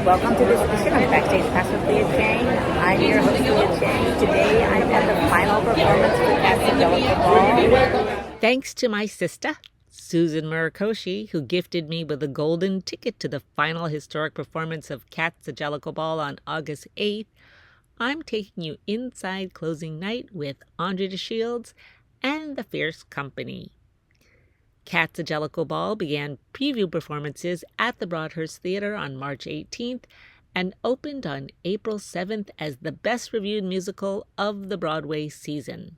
Welcome to this edition of Backstage Pass with Chang. I'm your host, Chang. Today I'm at the final performance for Jellicle Ball. Thanks to my sister, Suzen Murakoshi, who gifted me with a golden ticket to the final historic performance of Jellicle Ball on August 8th, I'm taking you inside closing night with Andre de Shields and the Fierce Company. Jellicle Ball began preview performances at the Broadhurst Theatre on March 18th and opened on April 7th as the best-reviewed musical of the Broadway season.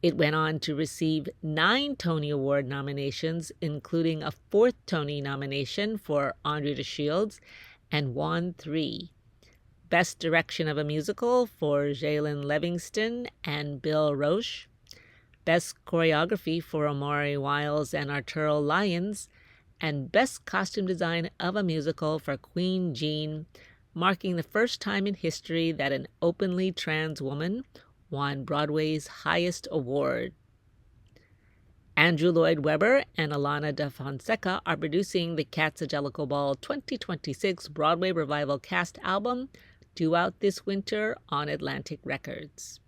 It went on to receive 9 Tony Award nominations, including a 4th Tony nomination for Andre de Shields, and won 3. Best Direction of a Musical for Jalen Livingston and Bill Roche. Best Choreography for Omari Wiles and Arturo Lyons, and Best Costume Design of a Musical for Queen Jean, marking the first time in history that an openly trans woman won Broadway's highest award. Andrew Lloyd Webber and Alana de Fonseca are producing the Jellicle Ball 2026 Broadway Revival Cast album, due out this winter on Atlantic Records.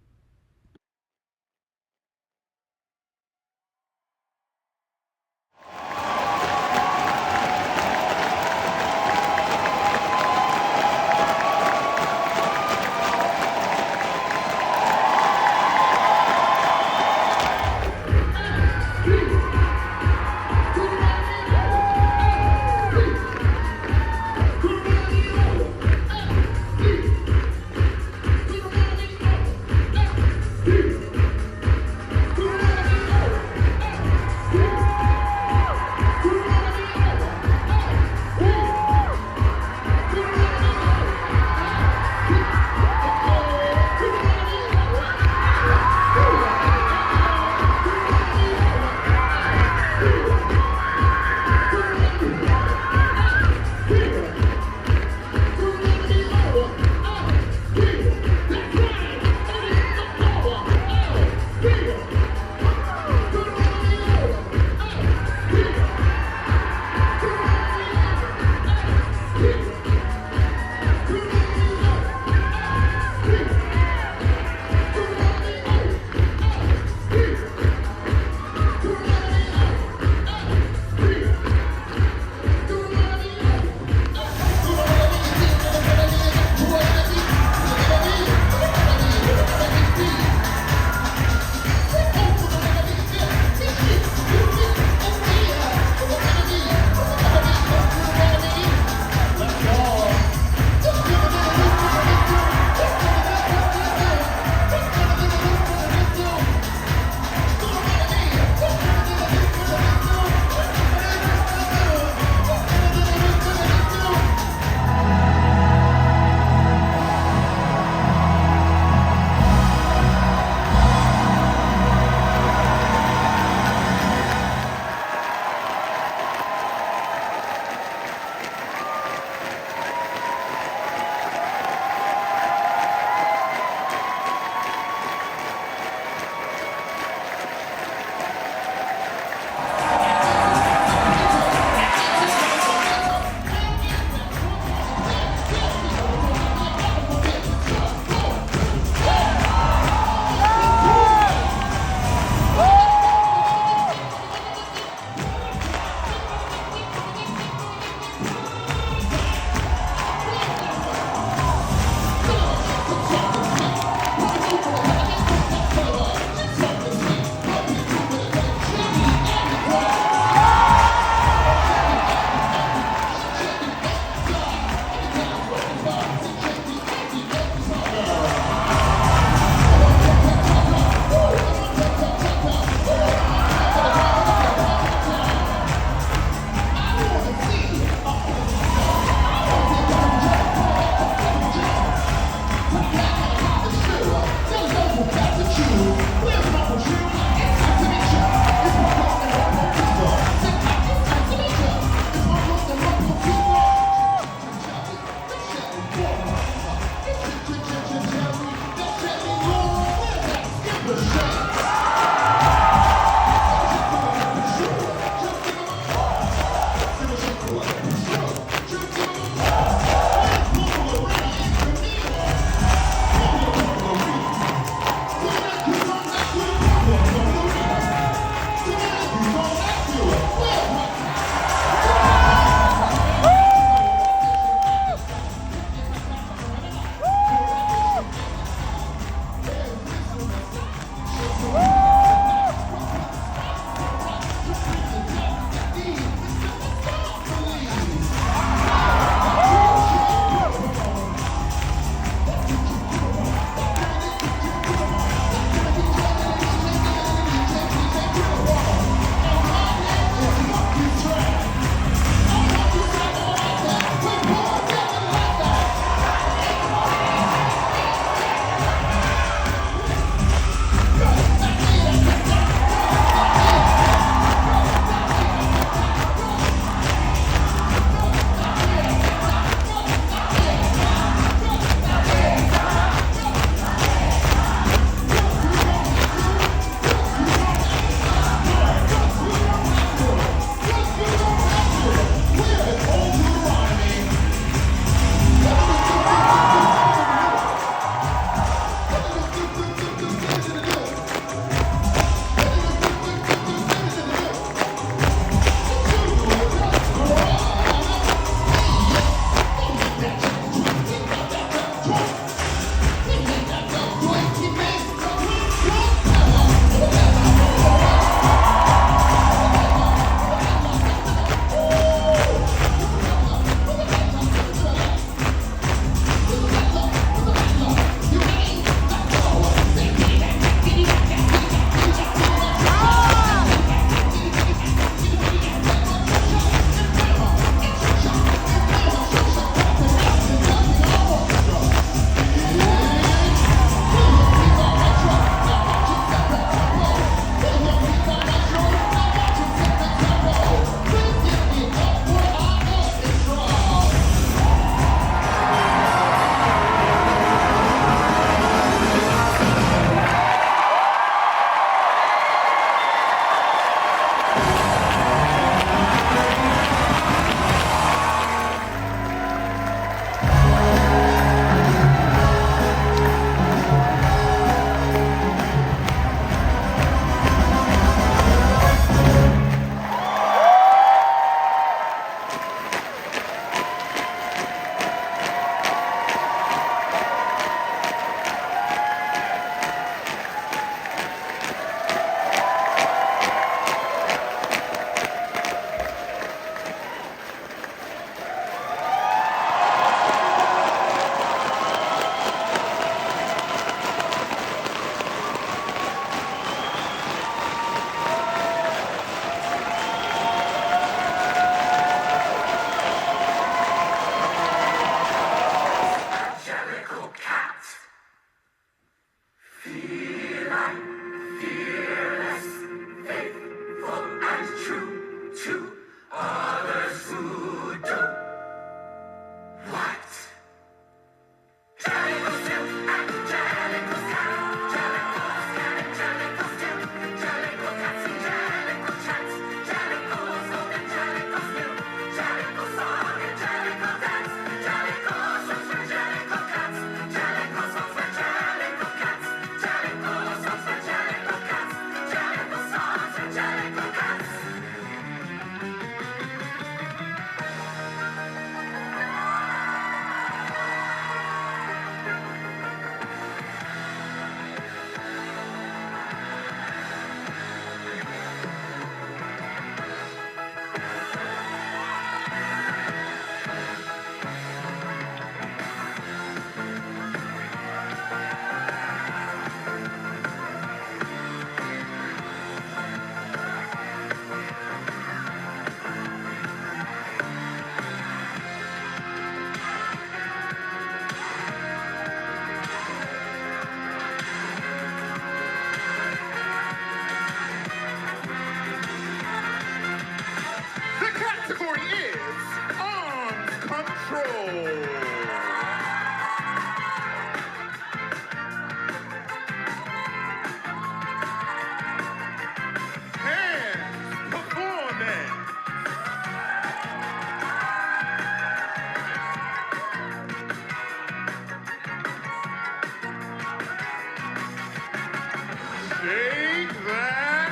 Take that.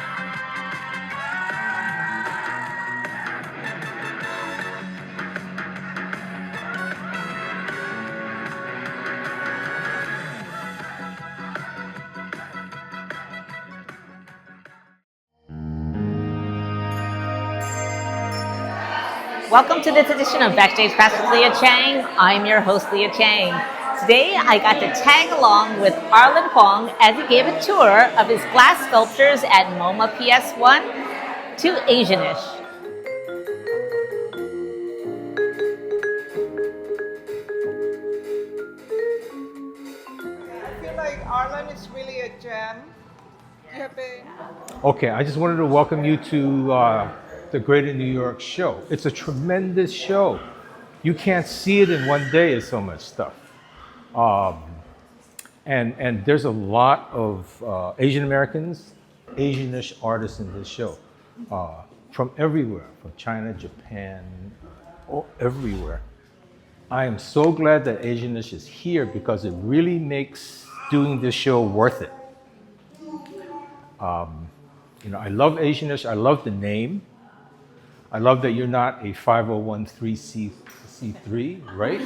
Welcome to this edition of Backstage Pass with Leah Chang. I'm your host, Leah Chang. Today, I got to tag along with Arlan Huang as he gave a tour of his glass sculptures at MOMA PS1 to Asianish. I feel like Arlan is really a gem. Okay, I just wanted to welcome you to the Greater New York show. It's a tremendous show. You can't see it in one day, it's so much stuff. And there's a lot of Asian Americans, Asianish artists in this show. From everywhere, from China, Japan, everywhere. I am so glad that Asianish is here because it really makes doing this show worth it. I love Asianish, I love the name. I love that you're not a 501c3, right?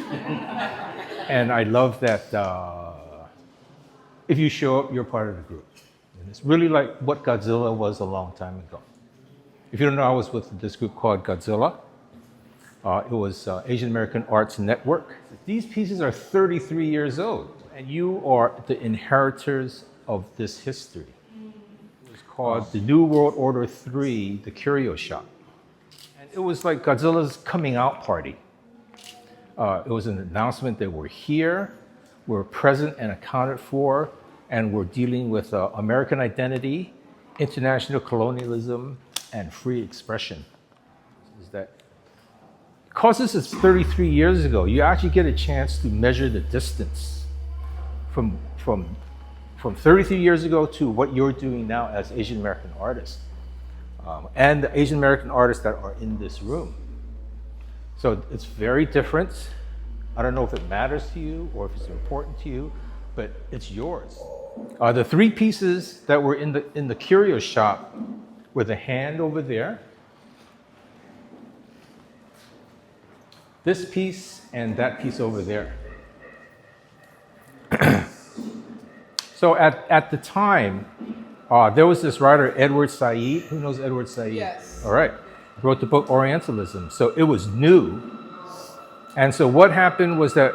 And I love that if you show up, you're part of the group. And it's really like what Godzilla was a long time ago. If you don't know, I was with this group called Godzilla. It was Asian American Arts Network. These pieces are 33 years old, and you are the inheritors of this history. It was called the New World Order 3, the Curio Shop. And it was like Godzilla's coming out party. It was an announcement that we're here, we're present and accounted for, and we're dealing with American identity, international colonialism, and free expression. Is that because this is 33 years ago, you actually get a chance to measure the distance from 33 years ago to what you're doing now as Asian American artists, and the Asian American artists that are in this room. So it's very different. I don't know if it matters to you or if it's important to you, but it's yours. The three pieces that were in the curio shop were the hand over there, this piece, and that piece over there. So at the time, there was this writer, Edward Said. Who knows Edward Said? Yes. All right. Wrote the book Orientalism. So it was new. And so what happened was that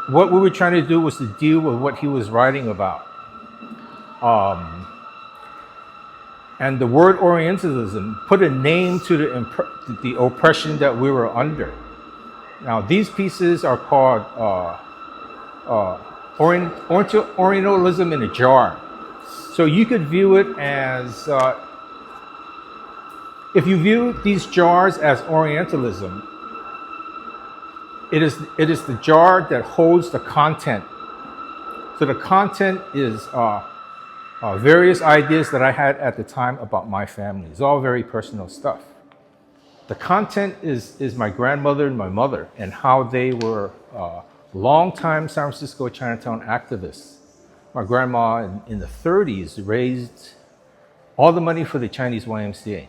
what we were trying to do was to deal with what he was writing about. And the word Orientalism put a name to the oppression that we were under. Now, these pieces are called Orientalism in a jar. So you could view it as, if you view these jars as Orientalism, it is the jar that holds the content. So the content is various ideas that I had at the time about my family. It's all very personal stuff. The content is my grandmother and my mother and how they were longtime San Francisco Chinatown activists. My grandma in the 30s raised all the money for the Chinese YMCA,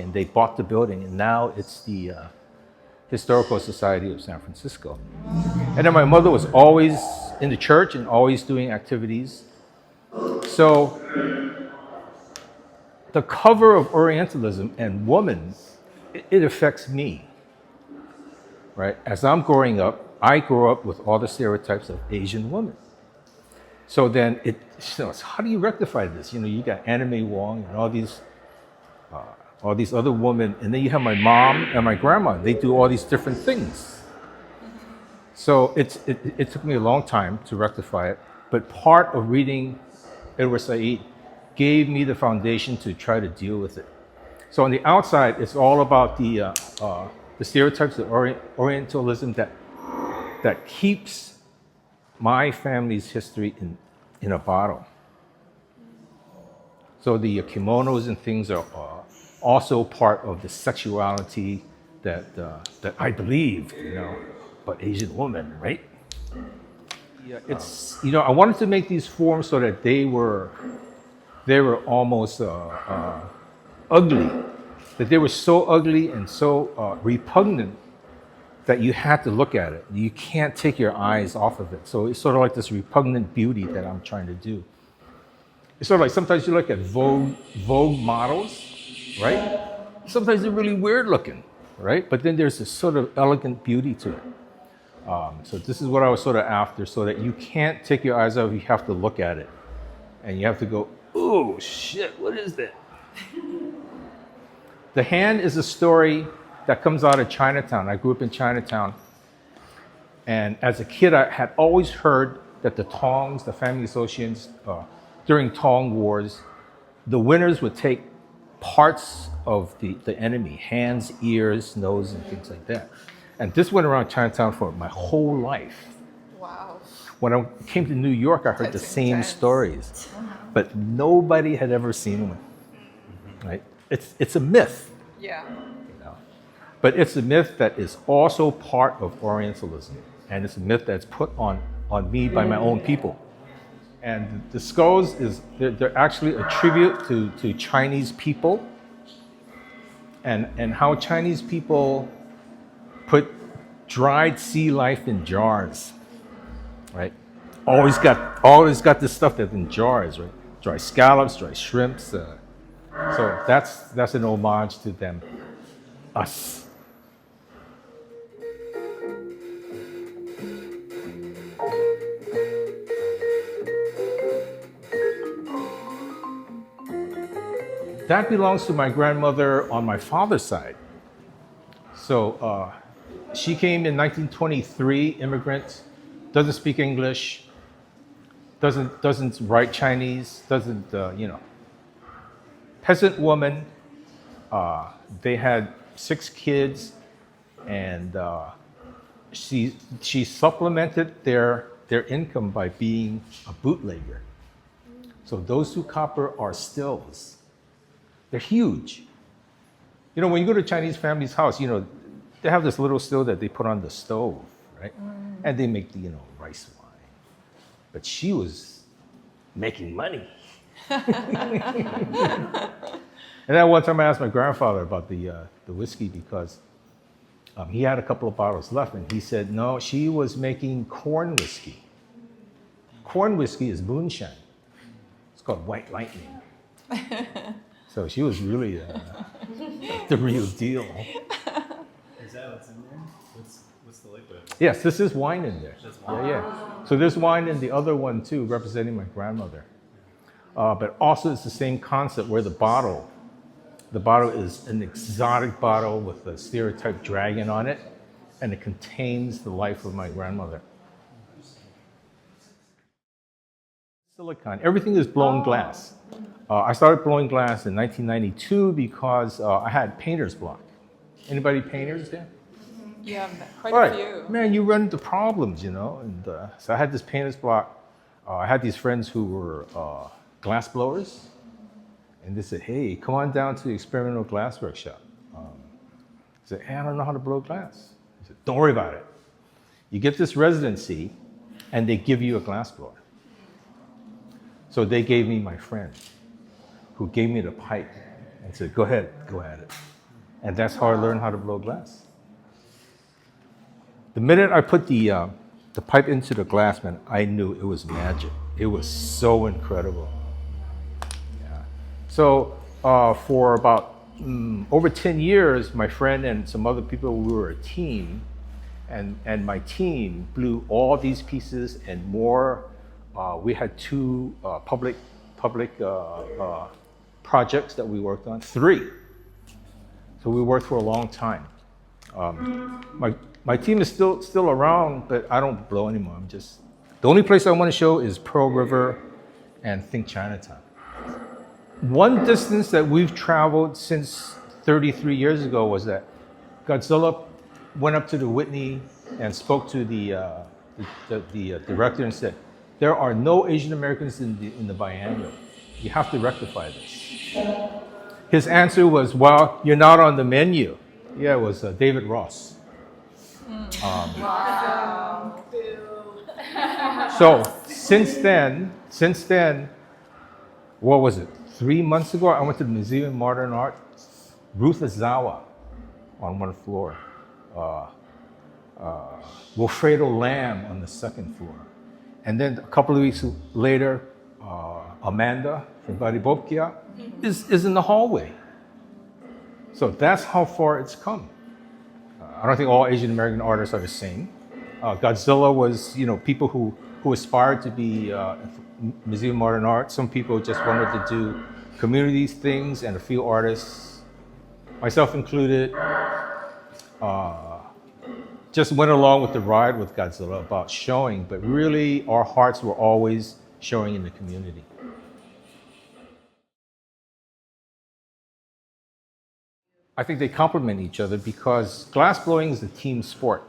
and they bought the building, and now it's the Historical Society of San Francisco. And then my mother was always in the church and always doing activities. So the cover of Orientalism and woman, it affects me, right? As I'm growing up, I grow up with all the stereotypes of Asian women. So then how do you rectify this? You got Anime Wong and all these other women, and then you have my mom and my grandma. They do all these different things. So it took me a long time to rectify it, but part of reading Edward Said gave me the foundation to try to deal with it. So on the outside, it's all about the stereotypes of Orientalism that keeps my family's history in a bottle. So the kimonos and things are also part of the sexuality that I believe, but Asian woman, right? Yeah, it's, I wanted to make these forms so that they were almost ugly, that they were so ugly and so repugnant that you had to look at it. You can't take your eyes off of it. So it's sort of like this repugnant beauty that I'm trying to do. It's sort of like sometimes you look at Vogue models, right? Sometimes they're really weird looking, right? But then there's this sort of elegant beauty to it. So this is what I was sort of after, so that you can't take your eyes off, you have to look at it. And you have to go, oh shit, what is that? The hand is a story that comes out of Chinatown. I grew up in Chinatown. And as a kid, I had always heard that the Tongs, the family associates, during Tong Wars, the winners would take parts of the enemy, hands, ears, nose, and things like that. And this went around Chinatown for my whole life. Wow. When I came to New York, I heard the same stories, but nobody had ever seen one. Right? It's a myth. Yeah. But it's a myth that is also part of Orientalism, and it's a myth that's put on me by my own people. And the skulls they're actually a tribute to Chinese people, and how Chinese people put dried sea life in jars, right? Always got this stuff that's in jars, right? Dry scallops, dry shrimps. So that's an homage to them, us. That belongs to my grandmother on my father's side. So she came in 1923, immigrant, doesn't speak English, doesn't write Chinese, doesn't, peasant woman. They had 6 kids, and she supplemented their income by being a bootlegger. So those 2 copper are stills. They're huge. When you go to a Chinese family's house, they have this little still that they put on the stove, right? And they make the, rice wine. But she was making money. And then one time I asked my grandfather about the whiskey because he had a couple of bottles left, and he said, no, she was making corn whiskey. Corn whiskey is moonshine. It's called White Lightning. So she was really the real deal. Is that what's in there? What's the liquid? Yes, this is wine in there. Wine. Yeah. So there's wine in the other one too, representing my grandmother. But also it's the same concept where the bottle is an exotic bottle with a stereotype dragon on it, and it contains the life of my grandmother. Silicon, everything is blown glass. I started blowing glass in 1992 because I had painter's block. Anybody painters there? Yeah, quite All right. a few. Man, you run into problems, And so I had this painter's block. I had these friends who were glass blowers. And they said, hey, come on down to the experimental glass workshop. I said, hey, I don't know how to blow glass. I said, don't worry about it. You get this residency, and they give you a glass blower. So they gave me my friend, who gave me the pipe and said, go ahead, go at it. And that's how I learned how to blow glass. The minute I put the pipe into the glass, man, I knew it was magic. It was so incredible. Yeah. So for about over 10 years, my friend and some other people, we were a team. And my team blew all these pieces and more. We had 2 public projects that we worked on, 3. So we worked for a long time. My team is still around, but I don't blow anymore. The only place I want to show is Pearl River and Think Chinatown. One distance that we've traveled since 33 years ago was that Godzilla went up to the Whitney and spoke to the director and said, there are no Asian Americans in the biennial. You have to rectify this. His answer was, well, you're not on the menu. Yeah, it was David Ross. Wow. So since then, what was it? 3 months ago, I went to the Museum of Modern Art, Ruth Azawa on one floor, Wilfredo Lamb on the second floor. And then a couple of weeks later, Amanda from Varibopkia is in the hallway. So that's how far it's come. I don't think all Asian American artists are the same. Godzilla was, people who aspired to be Museum of Modern Art. Some people just wanted to do community things, and a few artists, myself included, just went along with the ride with Godzilla about showing, but really our hearts were always showing in the community. I think they complement each other because glassblowing is a team sport,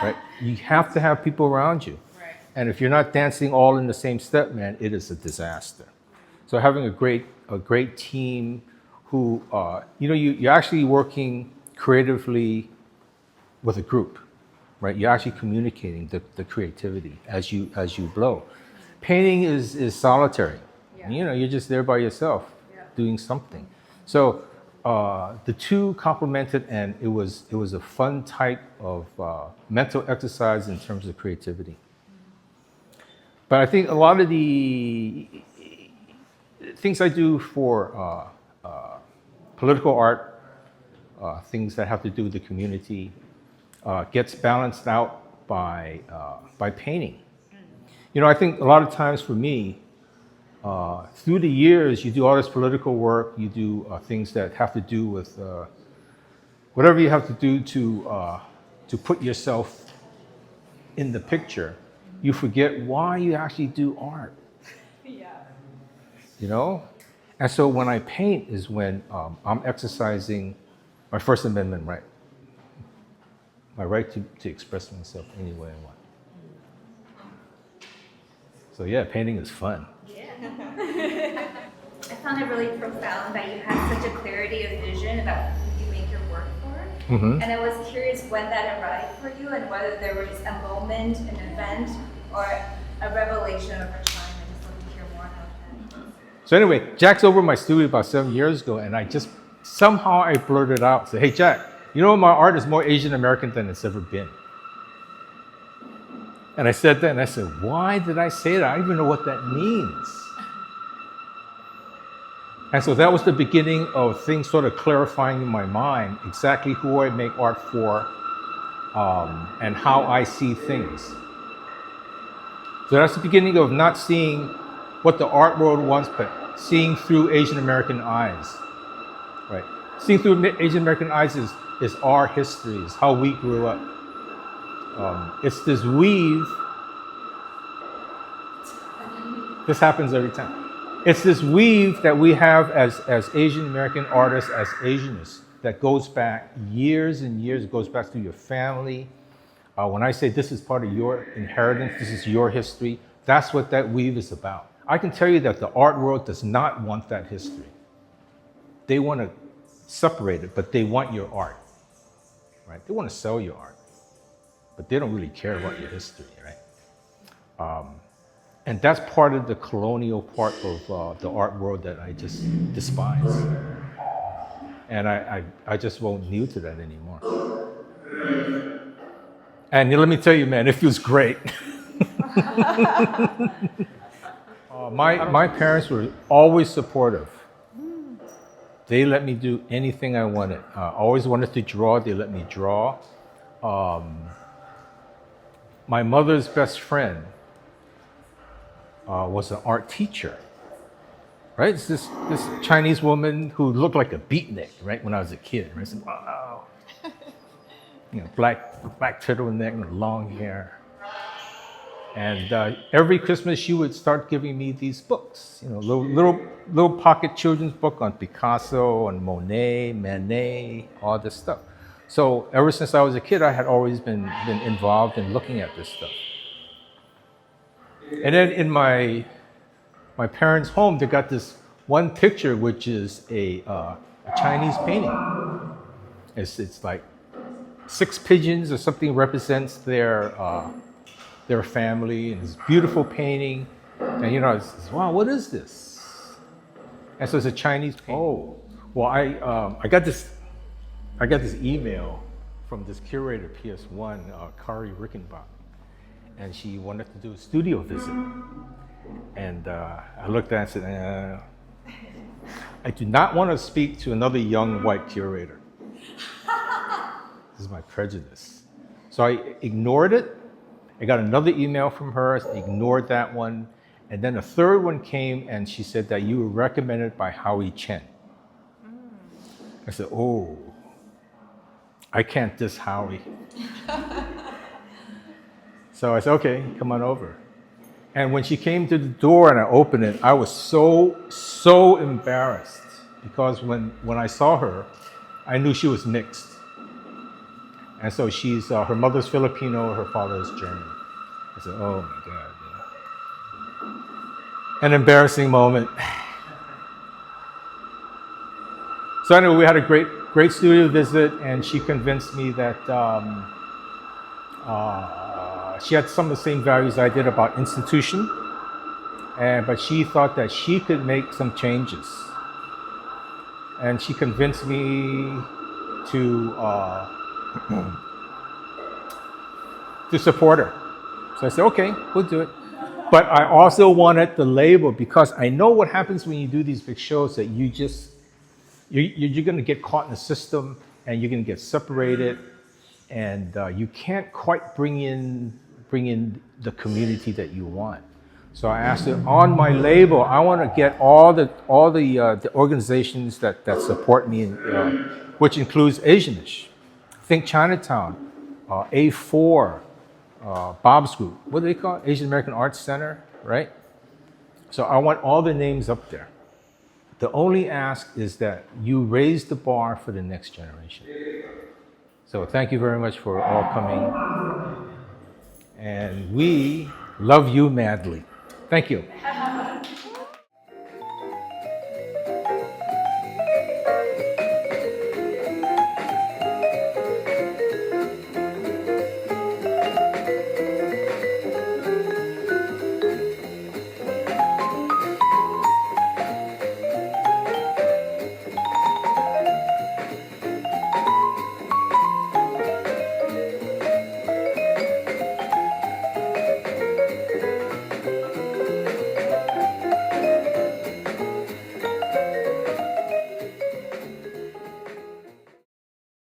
right? You have to have people around you. Right. And if you're not dancing all in the same step, man, it is a disaster. So having a great team who, you're actually working creatively with a group, right? You're actually communicating the creativity as you blow. Painting is solitary. Yeah. You're just there by yourself doing something. So the two complemented, and it was a fun type of mental exercise in terms of creativity. But I think a lot of the things I do for political art, things that have to do with the community, gets balanced out by painting. I think a lot of times for me, through the years, you do all this political work, you do things that have to do with whatever you have to do to put yourself in the picture. You forget why you actually do art. Yeah. And so when I paint is when I'm exercising my First Amendment right. My right to express myself any way I want. So yeah, painting is fun. I found it really profound that you had such a clarity of vision about who you make your work for. Mm-hmm. And I was curious when that arrived for you and whether there was a moment, an event, or a revelation over time. I just want to hear more about that. So anyway, Jack's over at my studio about 7 years ago, and I just somehow I blurted out, said, "Hey Jack, my art is more Asian American than it's ever been." And I said that, and I said, "Why did I say that? I don't even know what that means." And so that was the beginning of things sort of clarifying in my mind exactly who I make art for and how I see things. So that's the beginning of not seeing what the art world wants, but seeing through Asian American eyes, right? Seeing through Asian American eyes is our history, is how we grew up. It's this weave. This happens every time. It's this weave that we have as Asian American artists, as Asianists, that goes back years and years. It goes back to your family. When I say this is part of your inheritance, this is your history, that's what that weave is about. I can tell you that the art world does not want that history. They want to separate it, but they want your art, right? They want to sell your art, but they don't really care about your history, right? And that's part of the colonial part of the art world that I just despise. And I just won't kneel to that anymore. And let me tell you, man, it feels great. My parents were always supportive. They let me do anything I wanted. I always wanted to draw, they let me draw. My mother's best friend was an art teacher, right? It's this Chinese woman who looked like a beatnik, right? When I was a kid, right? I said, wow, black turtleneck and long hair. And every Christmas she would start giving me these books, little pocket children's book on Picasso, on Monet, Manet, all this stuff. So ever since I was a kid, I had always been involved in looking at this stuff. And then in my parents' home, they got this one picture, which is a Chinese painting. It's like 6 pigeons or something represents their their family, and this beautiful painting. And you know, I says, wow, what is this? And so it's a Chinese painting. Oh, well, I got this email from this curator PS1, Kari Rickenbach, and she wanted to do a studio visit. And I looked at it and said, I do not want to speak to another young white curator. This is my prejudice. So I ignored it. I got another email from her, I ignored that one. And then a third one came and she said that you were recommended by Howie Chen. I said, oh, I can't diss Howie. So I said, okay, come on over. And when she came to the door and I opened it, I was so embarrassed because when I saw her, I knew she was mixed. And so she's, her mother's Filipino, her father's German. I said, oh my God. Yeah. An embarrassing moment. So anyway, we had a great studio visit, and she convinced me that she had some of the same values I did about institution, but she thought that she could make some changes. And she convinced me to support her. So I said, okay, we'll do it. But I also wanted the label because I know what happens when you do these big shows, that you're going to get caught in the system and you're going to get separated, and you can't quite bring in the community that you want. So I asked her, on my label, I want to get all the organizations that support me, which includes Asianish, Think Chinatown, A4, Bob's Group. What do they call it? Asian American Arts Center, right? So I want all the names up there. The only ask is that you raise the bar for the next generation. So thank you very much for all coming. And we love you madly. Thank you.